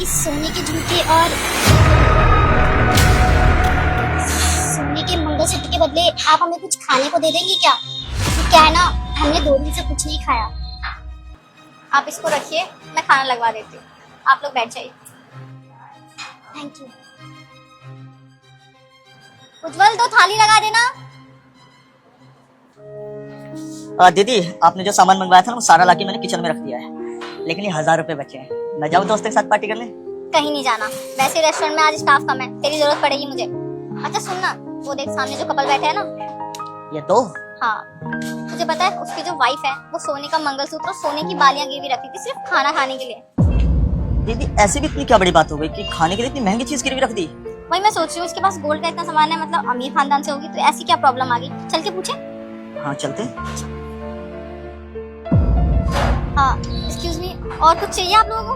इस सोने के झुमके और सोने के मंगलसूत्र के बदले आप हमें कुछ खाने को दे देंगे क्या? तो क्या है ना, हमने 2 दिन से कुछ नहीं खाया। आप इसको रखिए, मैं खाना लगवा देती हूँ। आप लोग बैठ जाइए। Thank you. उज्जवल, 2 थाली लगा देना। दीदी, आपने जो सामान मंगवाया था ना वो सारा लाके मैंने किचन में रख दिया है, लेकिन ये 1000 रुपए बचे हैं। मैं जाऊँ दोस्तों के साथ पार्टी करने? कहीं नहीं जाना, वैसे रेस्टोरेंट में आज स्टाफ कम है, तेरी जरूरत पड़ेगी मुझे। अच्छा सुन ना, वो देख सामने जो कपल बैठे हैं ना, ये 2? हाँ, तुझे पता है उसकी जो वाइफ है वो सोने का मंगलसूत्र और सोने की बालियां गिरवी रखी थी सिर्फ खाना खाने के लिए। दीदी, ऐसी भी इतनी क्या बड़ी बात हो गई कि खाने के लिए इतनी महंगी चीज गिरवी रख दी? वही मैं सोच रही हूँ, उसके पास गोल्ड का इतना सामान है, मतलब अमीर खानदान से होगी, तो ऐसी क्या प्रॉब्लम आ गई? चल के पूछे। हाँ चलते। हाँ, एक्सक्यूज मी, और कुछ चाहिए आप लोगों को?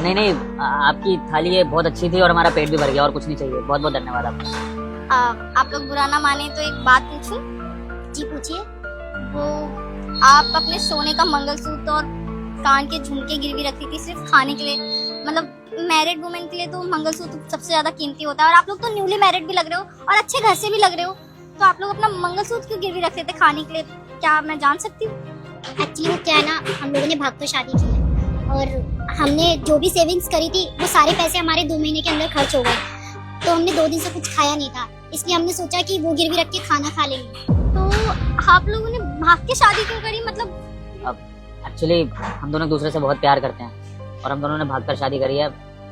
नहीं नहीं, आपकी थाली ये बहुत अच्छी थी और हमारा पेट भी भर गया, और कुछ नहीं चाहिए। बहुत बहुत धन्यवाद आपका। आप लोग बुरा ना माने तो एक बात पूछूं? जी पूछिए। वो आप अपने सोने का मंगलसूत्र और कान के झुमके गिरवी रखी थी सिर्फ खाने के लिए, मतलब मैरिड वुमेन के लिए तो मंगलसूत्र सबसे ज्यादा कीमती होता है, और आप लोग तो न्यूली मैरिड भी लग रहे हो और अच्छे घर से भी लग रहे हो, तो आप लोग अपना मंगलसूत्र क्यों गिरवी रखते थे खाने के लिए? क्या मैं जान सकती हूँ? एक्चुअली वो क्या है ना, हम लोगों ने भाग कर शादी की है और हमने जो भी सेविंग्स करी थी वो सारे पैसे हमारे 2 महीने के अंदर खर्च हो गए, तो हमने 2 दिन से कुछ खाया नहीं था, इसलिए हमने सोचा कि वो गिरवी रख के खाना खा लेंगे। तो आप लोगों ने भाग के शादी क्यों करी? मतलब एक्चुअली हम दोनों एक दूसरे से बहुत प्यार करते हैं और हम दोनों ने भागकर शादी करी है,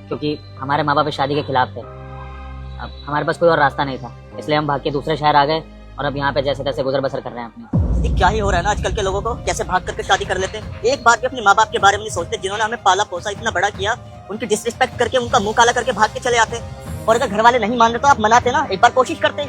क्योंकि हमारे माँ बाप इस शादी के खिलाफ थे। अब हमारे पास कोई और रास्ता नहीं था, इसलिए हम भाग के दूसरे शहर आ गए और अब यहाँ पे जैसे तैसे गुजर बसर कर रहे हैं अपनी। दीदी, क्या ही हो रहा है ना आजकल के लोगों को, कैसे भाग करके शादी कर लेते हैं। एक बार भी अपने माँ बाप के बारे में नहीं सोचते, जिन्होंने हमें पाला पोसा इतना बड़ा किया, उनकी डिसरिस्पेक्ट करके उनका मुंह काला करके भाग के चले आते। और अगर घर वाले नहीं मान रहे तो आप मनाते ना, एक बार कोशिश करते।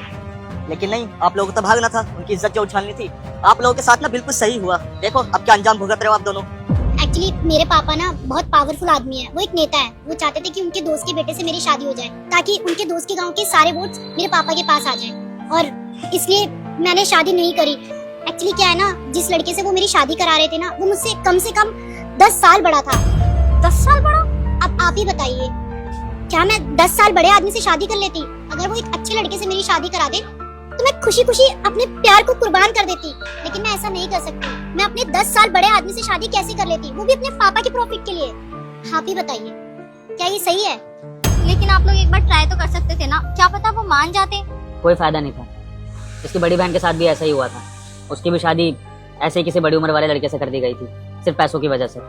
लेकिन नहीं, आप लोगों को तो भागना था, उनकी इज्जत जो उछालनी थी। आप लोगों के साथ ना बिल्कुल सही हुआ। देखो अब क्या अंजाम भुगत रहे हो आप दोनों। एक्चुअली मेरे पापा ना बहुत पावरफुल आदमी है, वो एक नेता है। वो चाहते थे कि उनके दोस्त के बेटे से मेरी शादी हो जाए, ताकि उनके दोस्त के गांव के सारे वोट्स मेरे पापा के पास आ जाएं, और इसलिए मैंने शादी नहीं करी। एक्चुअली क्या है ना, जिस लड़के से वो मेरी शादी करा रहे थे ना, वो मुझसे कम से कम 10 साल बड़ा था। 10 साल बड़ा? अब आप ही बताइए, क्या मैं 10 साल बड़े आदमी से शादी कर लेती? अगर वो एक अच्छे लड़के से मेरी शादी करा दे तो मैं खुशी खुशी अपने प्यार को कुर्बान कर देती, लेकिन मैं ऐसा नहीं कर सकती। मैं अपने 10 साल बड़े आदमी से शादी कैसे कर लेती, वो भी अपने पापा के प्रॉफिट के लिए? आप ही बताइए, क्या ये सही है? लेकिन आप लोग एक बार ट्राई तो कर सकते थे ना, क्या पता वो मान जाते। कोई फायदा नहीं था। इसकी बड़ी बहन के साथ भी ऐसा ही हुआ था, उसकी भी शादी ऐसे ही किसी बड़ी उम्र वाले लड़के से कर दी गई थी, सिर्फ पैसों की वजह से।